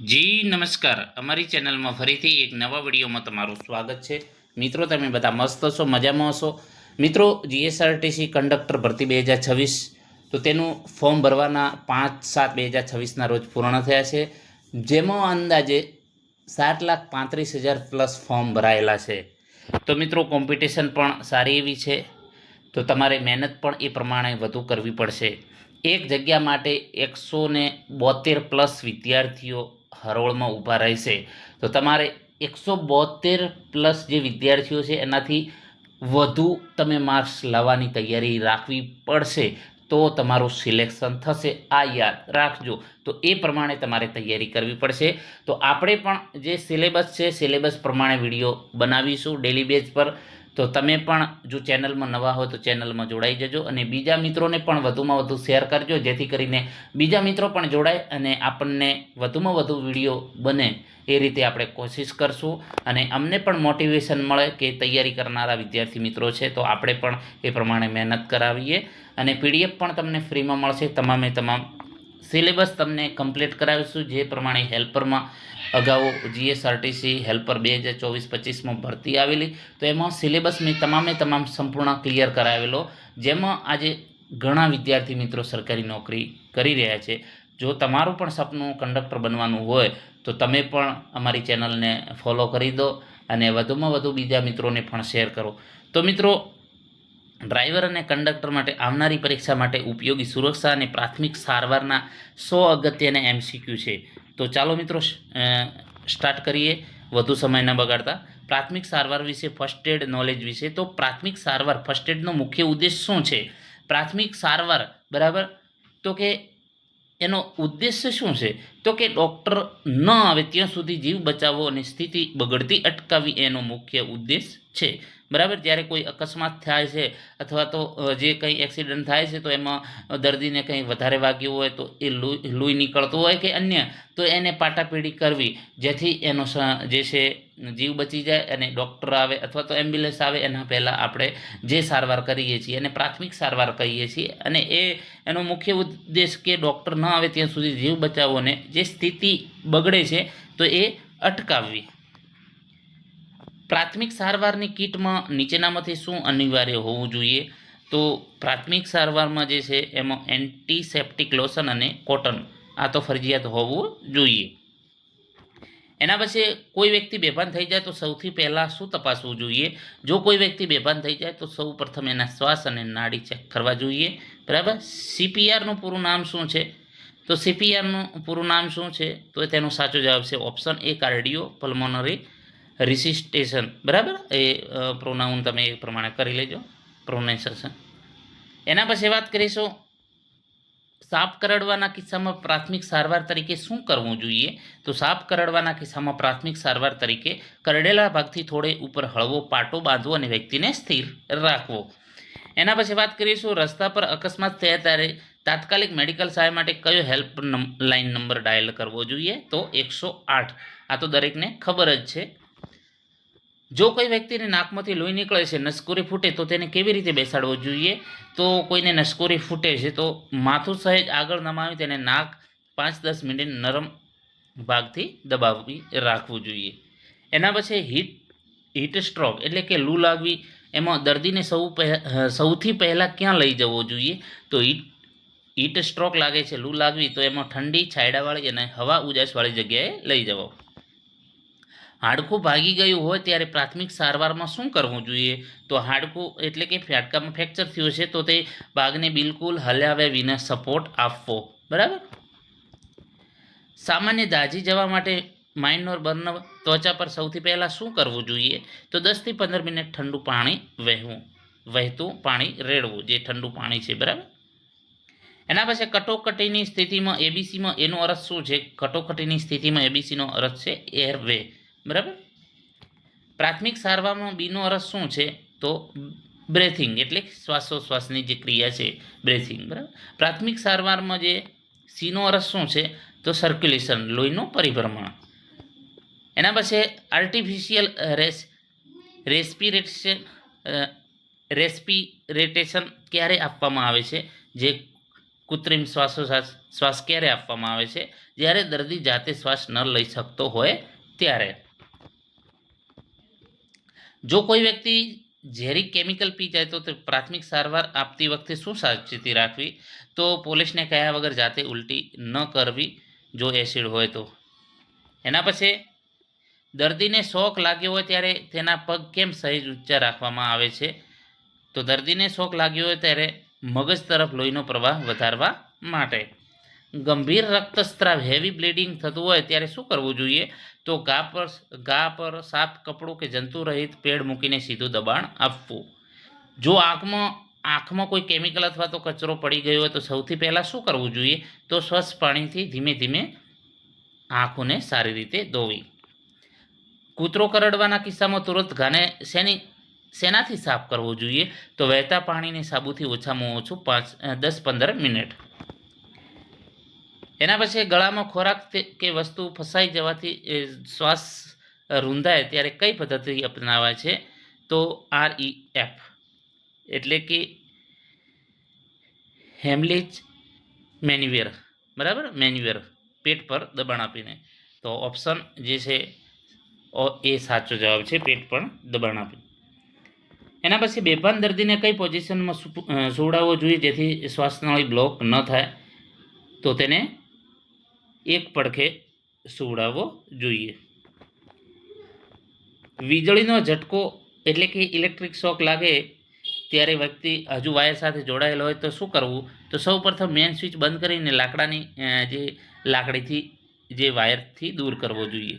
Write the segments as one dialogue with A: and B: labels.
A: જી નમસ્કાર, અમારી ચેનલમાં ફરીથી એક નવા વિડીયોમાં તમારું સ્વાગત છે। મિત્રો, તમે બધા મસ્ત હશો, મજામાં હશો। મિત્રો, જીએસઆરટીસી કંડક્ટર ભરતી 2026 તો તેનું ફોર્મ ભરવાના 5/7/2026ના રોજ પૂર્ણ થયા છે, જેમાં અંદાજે 7,35,000 પ્લસ ફોર્મ ભરાયેલા છે। તો મિત્રો, કોમ્પિટિશન પણ સારી એવી છે, તો તમારે મહેનત પણ એ પ્રમાણે વધુ કરવી પડશે। એક જગ્યા માટે 172 પ્લસ વિદ્યાર્થીઓ હરોળમાં ઊભા રહેશે, તો તમારે 172 પ્લસ જે વિદ્યાર્થીઓ છે એનાથી વધુ તમે માર્ક્સ લાવવાની તૈયારી રાખવી પડશે, તો તમારું સિલેક્શન થશે। આ યાદ રાખજો। તો એ પ્રમાણે તમારે તૈયારી કરવી પડશે। તો આપણે પણ જે સિલેબસ છે સિલેબસ પ્રમાણે વિડીયો બનાવીશું ડેલી બેઝ પર। તો તમે પણ જો ચેનલમાં નવા હો તો ચેનલમાં જોડાઈ જજો અને બીજા મિત્રોને પણ વધુમાં વધુ શેર કરજો, જેથી કરીને બીજા મિત્રો પણ જોડાય અને આપણને વધુમાં વધુ વિડીયો બને એ રીતે આપણે કોશિશ કરશું અને અમને પણ મોટિવેશન મળે કે તૈયારી કરનારા વિદ્યાર્થી મિત્રો છે તો આપણે પણ એ પ્રમાણે મહેનત કરાવીએ। અને પીડીએફ પણ તમને ફ્રીમાં મળશે। તમામે તમામ સિલેબસ તમને કમ્પ્લીટ કરાવીશું, જે પ્રમાણે હેલ્પરમાં અગાઉ જીએસઆરટીસી હેલ્પર 2024-25માં ભરતી આવેલી, તો એમાં સિલેબસ મેં તમામ સંપૂર્ણ ક્લિયર કરાવેલો, જેમાં આજે ઘણા વિદ્યાર્થી મિત્રો સરકારી નોકરી કરી રહ્યા છે। જો તમારું પણ સપનું કંડક્ટર બનવાનું હોય તો તમે પણ અમારી ચેનલને ફોલો કરી દો અને વધુમાં વધુ બીજા મિત્રોને પણ શેર કરો। તો મિત્રો, ડ્રાઈવર અને કંડક્ટર માટે આવનારી પરીક્ષા માટે ઉપયોગી સુરક્ષા અને પ્રાથમિક સારવારના 100 અગત્યના એમસીક્યુ છે। તો ચાલો મિત્રો, સ્ટાર્ટ કરીએ વધુ સમય ન બગાડતા। પ્રાથમિક સારવાર વિશે, ફર્સ્ટ એડ નોલેજ વિશે। તો પ્રાથમિક સારવાર ફર્સ્ટ એડનો મુખ્ય ઉદ્દેશ શું છે? પ્રાથમિક સારવાર બરાબર, તો કે એનો ઉદ્દેશ્ય શું છે? તો કે ડૉક્ટર ન આવે ત્યાં સુધી જીવ બચાવવો અને સ્થિતિ બગડતી અટકાવવી એનો મુખ્ય ઉદ્દેશ છે, બરાબર। જ્યારે કોઈ અકસ્માત થાય છે અથવા તો જે કંઈ એક્સિડન્ટ થાય છે તો એમાં દર્દીને કંઈ વધારે વાગ્યું હોય તો એ લોહી નીકળતું હોય કે અન્ય, તો એને પાટાપીડી કરવી, જેથી એનો જે છે જીવ બચી જાય અને ડૉક્ટર આવે અથવા તો એમ્બ્યુલન્સ આવે એના પહેલાં આપણે જે સારવાર કરીએ છીએ એને પ્રાથમિક સારવાર કહીએ છીએ। અને એનો મુખ્ય ઉદ્દેશ કે ડૉક્ટર ન આવે ત્યાં સુધી જીવ બચાવવો અને જે સ્થિતિ બગડે છે તો એ અટકાવવી। પ્રાથમિક સારવારની કિટમાં નીચેનામાંથી શું અનિવાર્ય હોવું જોઈએ? તો પ્રાથમિક સારવારમાં જે છે એમાં એન્ટિસેપ્ટિક લોશન અને કોટન આ તો ફરજિયાત હોવું જોઈએ। એના પછી કોઈ વ્યક્તિ બેભાન થઈ જાય તો સૌથી પહેલાં શું તપાસવું જોઈએ? જો કોઈ વ્યક્તિ બેભાન થઈ જાય તો સૌ પ્રથમ એના શ્વાસ અને નાડી ચેક કરવા જોઈએ, બરાબર। સીપીઆરનું પૂરું નામ શું છે? તો સીપીઆરનું પૂરું નામ શું છે? તો તેનો સાચો જવાબ છે ઓપ્શન એ, કાર્ડિયો પલ્મોનરી રિસિસ્ટેશન, બરાબર। એ પ્રોનાઉન તમે એ પ્રમાણે કરી લેજો, પ્રોનાઉન્સિએશન। એના પછી વાત કરીશું સાપ કરડવાના કિસ્સામાં પ્રાથમિક સારવાર તરીકે શું કરવું જોઈએ? તો સાપ કરડવાના કિસ્સામાં પ્રાથમિક સારવાર તરીકે કરડેલા ભાગથી થોડે ઉપર હળવો પાટો બાંધવો અને વ્યક્તિને સ્થિર રાખવો। એના પછી વાત કરીશું રસ્તા પર અકસ્માત થયા ત્યારે તાત્કાલિક મેડિકલ સહાય માટે કયો હેલ્પલાઇન નંબર ડાયલ કરવો જોઈએ? તો 108। આ તો દરેકને ખબર જ છે। જો કોઈ વ્યક્તિને નાકમાંથી લોહી નીકળે છે, નસકોરી ફૂટે તો તેને કેવી રીતે બેસાડવો જોઈએ? તો કોઈને નસકોરી ફૂટે છે તો માથું સહેજ આગળ નમાવી તેને નાક 5-10 મિનિટ નરમ ભાગથી દબાવી રાખવું જોઈએ। એના પછી હીટ સ્ટ્રોક એટલે કે લૂ લાગવી, એમાં દર્દીને સૌથી પહેલાં ક્યાં લઈ જવો જોઈએ? તો હીટ સ્ટ્રોક લાગે છે, લૂ લાગવી, તો એમાં ઠંડી છાંયડાવાળી અને હવા ઉજાસવાળી જગ્યાએ લઈ જવો। હાડકું ભાગી ગયું હોય ત્યારે પ્રાથમિક સારવારમાં શું કરવું જોઈએ? તો હાડકું એટલે કે હાડકામાં ફ્રેક્ચર થયું છે તો તે ભાગને બિલકુલ હલાવ્યા વિના સપોર્ટ આપવો, બરાબર। સામાન્ય દાઝી જવા માટે માઇનોર બર્ન ત્વચા પર સૌથી પહેલાં શું કરવું જોઈએ? તો 10થી 15 મિનિટ ઠંડુ પાણી વહેતું પાણી રેડવું, જે ઠંડુ પાણી છે, બરાબર। એના પછી કટોકટીની સ્થિતિમાં એબીસીમાં એનો અર્થ શું છે? કટોકટીની સ્થિતિમાં એબીસીનો અર્થ છે એરવે, બરાબર। પ્રાથમિક સારવારમાં બીનો અર્થ શું છે? તો બ્રેથિંગ એટલે શ્વાસોશ્વાસની જે ક્રિયા છે, બ્રેથિંગ, બરાબર। પ્રાથમિક સારવારમાં જે સીનો અર્થ શું છે? તો સર્ક્યુલેશન, લોહીનું પરિભ્રમણ। એના પછી આર્ટિફિશિયલ રેસ્પિરેટેશન ક્યારે આપવામાં આવે છે? જે કૃત્રિમ શ્વાસ ક્યારે આપવામાં આવે છે? જ્યારે દર્દી જાતે શ્વાસ ન લઈ શકતો હોય ત્યારે. જો કોઈ વ્યક્તિ ઝેરી કેમિકલ પી જાય તો પ્રાથમિક સારવાર આપતી વખતે શું સાવચેતી રાખવી? તો પોલીસને કહ્યા વગર જાતે ઉલટી ન કરવી જો એસિડ હોય તો. એના પછી દર્દીને શોક લાગ્યો હોય ત્યારે તેના પગ કેમ સહેજ ઊંચા રાખવામાં આવે છે? તો દર્દીને શોક લાગ્યો હોય ત્યારે મગજ તરફ લોહીનો પ્રવાહ વધારવા માટે. ગંભીર રક્તસ્રાવ હેવી બ્લીડિંગ થતું હોય ત્યારે શું કરવું જોઈએ? તો ઘા પર સાફ કપડું કે જંતુ રહિત પેડ મૂકીને સીધું દબાણ આપવું. જો આંખમાં કોઈ કેમિકલ અથવા તો કચરો પડી ગયો હોય તો સૌથી પહેલાં શું કરવું જોઈએ? તો સ્વચ્છ પાણીથી ધીમે ધીમે આંખોને સારી રીતે ધોવી. કૂતરો કરડવાના કિસ્સામાં તુરંત ઘાને શેનાથી સાફ કરવો જોઈએ? તો વહેતા પાણીને સાબુથી ઓછામાં ઓછું 10-15 મિનિટ. એના પછી ગળામાં ખોરાક કે વસ્તુ ફસાઈ જવાથી શ્વાસ રૂંધાય ત્યારે કઈ પદ્ધતિ અપનાવાય છે? તો REF એટલે કે હેમલિચ મેન્યુઅર, બરાબર, મેન્યુઅર, પેટ પર દબાણ આપીને. તો ઓપ્શન જે છે એ સાચો જવાબ છે, પેટ પર દબાણ આપી. એના પછી બેભાન દર્દીને કઈ પોઝિશનમાં સુવડાવવો જોઈએ જેથી શ્વાસનળી બ્લોક ન થાય? તો તેને એક પડખે સુવડાવવો જોઈએ. વીજળીનો ઝટકો એટલે કે ઇલેક્ટ્રિક શોક લાગે ત્યારે વ્યક્તિ હજુ વાયર સાથે જોડાયેલો હોય તો શું કરવું? તો સૌ પ્રથમ મેન સ્વિચ બંધ કરીને લાકડીથી જે વાયરથી દૂર કરવો જોઈએ.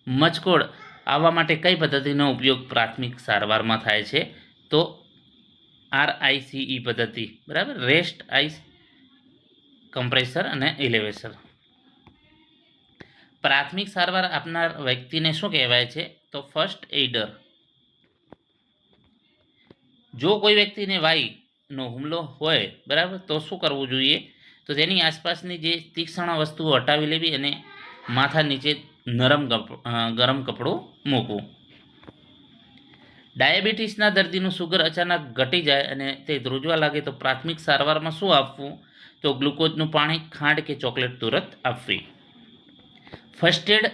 A: મચકોડ આવવા માટે કઈ પદ્ધતિનો ઉપયોગ પ્રાથમિક સારવારમાં થાય છે? તો RICE પદ્ધતિ, બરાબર, રેસ્ટ આઈસ કમ્પ્રેસર અને ઇલેવેશન. પ્રાથમિક સારવાર આપનાર વ્યક્તિને શું કહેવાય છે? તો ફર્સ્ટ એઇડર. જો કોઈ વ્યક્તિને વાઈનો હુમલો હોય, બરાબર, તો શું કરવું જોઈએ? તો તેની આસપાસની જે તીક્ષ્ણ વસ્તુઓ હટાવી લેવી અને માથા નીચે ગરમ કપડું મૂકવું. ડાયાબિટીસના દર્દીનું સુગર અચાનક ઘટી જાય અને તે ધ્રુજવા લાગે તો પ્રાથમિક સારવારમાં શું આપવું? તો ગ્લુકોઝનું પાણી, ખાંડ કે ચોકલેટ તુરંત આપવી. ફર્સ્ટ એડ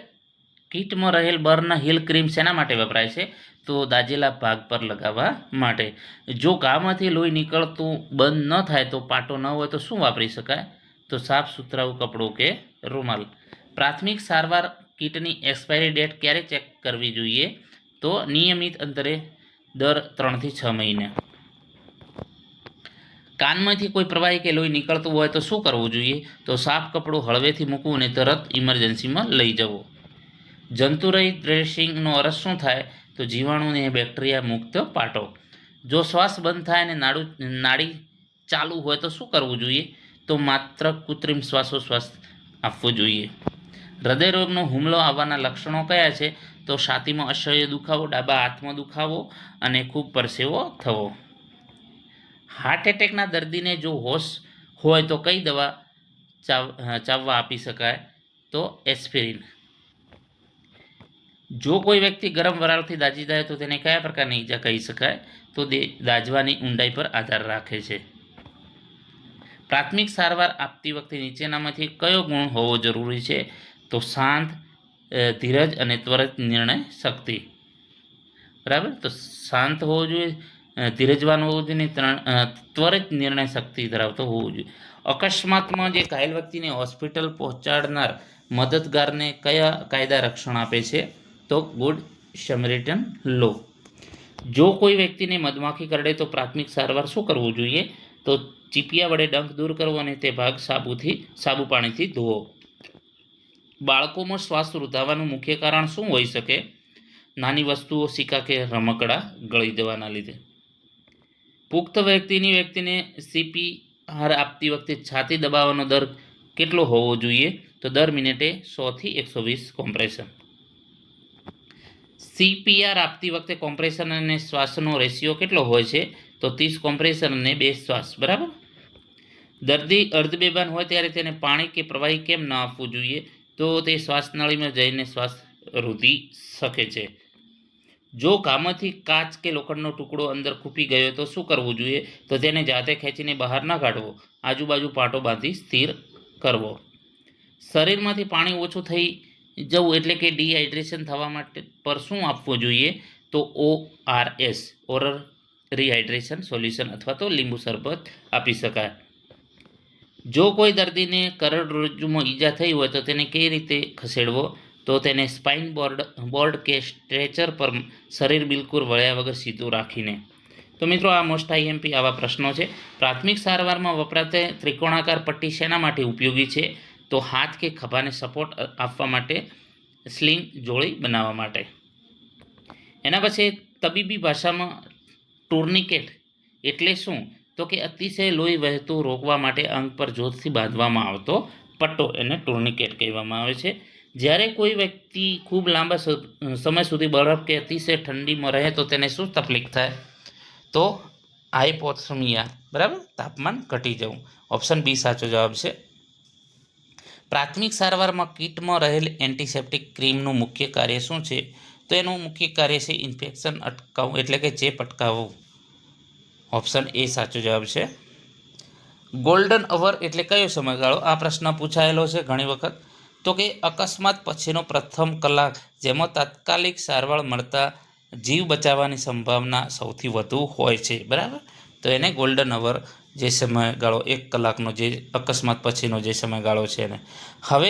A: કિટમાં રહેલ બર્ન હીલ ક્રીમ શેના માટે વપરાય છે? તો દાઝેલા ભાગ પર લગાવવા માટે. જો ઘામાંથી લોહી નીકળતું બંધ ન થાય તો પાટો ન હોય તો શું વાપરી શકાય? તો સાફ સુથરાવું કપડું કે રૂમાલ. પ્રાથમિક સારવાર કિટની એક્સપાયરી ડેટ ક્યારે ચેક કરવી જોઈએ? તો નિયમિત અંતરે દર 3 થી 6 મહિને. કાનમાંથી કોઈ પ્રવાહી કે લોહી નીકળતું હોય તો શું કરવું જોઈએ? તો સાફ કપડું હળવેથી મૂકવું અને તરત ઇમરજન્સીમાં લઈ જવું. જંતુરહિત ડ્રેસિંગનો અર્થ શું થાય? તો જીવાણુ અને બેક્ટેરિયા મુક્ત પાટો. જો શ્વાસ બંધ થાય અને નાડી ચાલુ હોય તો શું કરવું જોઈએ? તો માત્ર કૃત્રિમ શ્વાસોશ્વાસ આપવો જોઈએ. હૃદયરોગનો હુમલો આવવાના લક્ષણો કયા છે? તો છાતીમાં અસહ્ય દુખાવો, ડાબા હાથમાં દુખાવો અને ખૂબ પરસેવો થવો. હાર્ટ એટેકના દર્દીને જો હોશ હોય તો કઈ દવા ચાવવા આપી શકાય? તો એસ્પિરિન. જો કોઈ વ્યક્તિ ગરમ વરાળથી દાઝી જાય તો તેને કયા પ્રકારની ઈજા કહી શકાય? તો દાઝવાની ઊંડાઈ પર આધાર રાખે છે. પ્રાથમિક સારવાર આપતી વખતે નીચેનામાંથી કયો ગુણ હોવો જરૂરી છે? તો શાંત, ધીરજ અને ત્વરિત નિર્ણય શક્તિ. બરાબર, તો શાંત હોવો જોઈએ, ધીરજવાન હોવો જોઈએ, ત્વરિત નિર્ણય શક્તિ ધરાવતો હોવો જોઈએ. અકસ્માતમાં જે ઘાયલ વ્યક્તિને હોસ્પિટલ પહોંચાડનાર મદદગારને કયા કાયદા રક્ષણ આપે છે? તો ગુડ સમરિટન લો. જો કોઈ વ્યક્તિને મધમાખી કરડે તો પ્રાથમિક સારવાર શું કરવું જોઈએ? તો ચીપિયા વડે ડંખ દૂર કરવો અને તે ભાગ સાબુ પાણીથી ધોવો. બાળકોમાં શ્વાસ રૂંધાવાનું મુખ્ય કારણ શું હોઈ શકે? નાની વસ્તુઓ, સિક્કા કે રમકડા ગળી જવાના લીધે. પુખ્ત વ્યક્તિને CPR આપતી વખતે છાતી દબાવવાનો દર કેટલો હોવો જોઈએ? તો દર મિનિટે 100 થી 120 કોમ્પ્રેશન. CPR આપતી વખતે કોમ્પ્રેશન અને શ્વાસનો રેશિયો કેટલો હોય છે? તો 30 કોમ્પ્રેશન અને 2 શ્વાસ, બરાબર. દર્દી અર્ધબેભાન હોય ત્યારે તેને પાણી કે પ્રવાહી કેમ ન આપવું જોઈએ? તો તે શ્વાસનળીમાં જઈને શ્વાસ રૂંધી શકે છે. જો ઘામાંથી કાચ કે લોખંડનો ટુકડો અંદર ખૂપી ગયો તો શું કરવું જોઈએ? તો તેને જાતે ખેંચીને બહાર ના કાઢવો, આજુબાજુ પાટો બાંધી સ્થિર કરવો. શરીરમાંથી પાણી ઓછું થઈ જવું એટલે કે ડિહાઇડ્રેશન થવા માટે પર શું આપવું જોઈએ? તો ORS, ઓરલ રિહાઇડ્રેશન સોલ્યુશન અથવા તો લીંબુ શરબત આપી શકાય. જો કોઈ દર્દીને કરોડરજ્જુમાં ઈજા થઈ હોય તો તેને કઈ રીતે ખસેડવો? તો તેને સ્પાઇન બોર્ડ કે સ્ટ્રેચર પર શરીર બિલકુલ વળ્યા વગર સીધું રાખીને. તો મિત્રો, આ મોસ્ટ IMP આવા પ્રશ્નો છે. પ્રાથમિક સારવારમાં વપરાતી ત્રિકોણાકાર પટ્ટી શેના માટે ઉપયોગી છે? તો હાથ કે ખભાને સપોર્ટ આપવા માટે, સ્લિંગ જોડી બનાવવા માટે. એના પછી તબીબી ભાષામાં ટુર્નિકેટ એટલે શું? તો કે અતિશય લોહી વહેતું રોકવા માટે અંગ પર જોરથી બાંધવામાં આવતો પટ્ટો, એને ટુર્નિકેટ કહેવામાં આવે છે. જ્યારે કોઈ વ્યક્તિ ખૂબ લાંબા સમય સુધી બરફ કે અતિશય ઠંડીમાં રહે તો તેને શું તકલીફ થાય? તો હાઇપોથર્મિયા, બરાબર, તાપમાન ઘટી જવું. ઓપ્શન બી સાચો જવાબ છે. પ્રાથમિક સારવારમાં કિટમાં રહેલ એન્ટિસેપ્ટિક ક્રીમનું મુખ્ય કાર્ય શું છે? તો એનું મુખ્ય કાર્ય છે ઇન્ફેક્શન અટકાવવું, એટલે કે ચેપ અટકાવવું. ઓપ્શન એ સાચો જવાબ છે. ગોલ્ડન અવર એટલે કયો સમયગાળો? આ પ્રશ્ન પૂછાયેલો છે ઘણી વખત. તો કે અકસ્માત પછીનો પ્રથમ કલાક, જેમાં તાત્કાલિક સારવાર મળતા જીવ બચાવવાની સંભાવના સૌથી વધુ હોય છે, બરાબર. તો એને ગોલ્ડન અવર, જે સમયગાળો 1 કલાકનો, જે અકસ્માત પછીનો જે સમયગાળો છે એને. હવે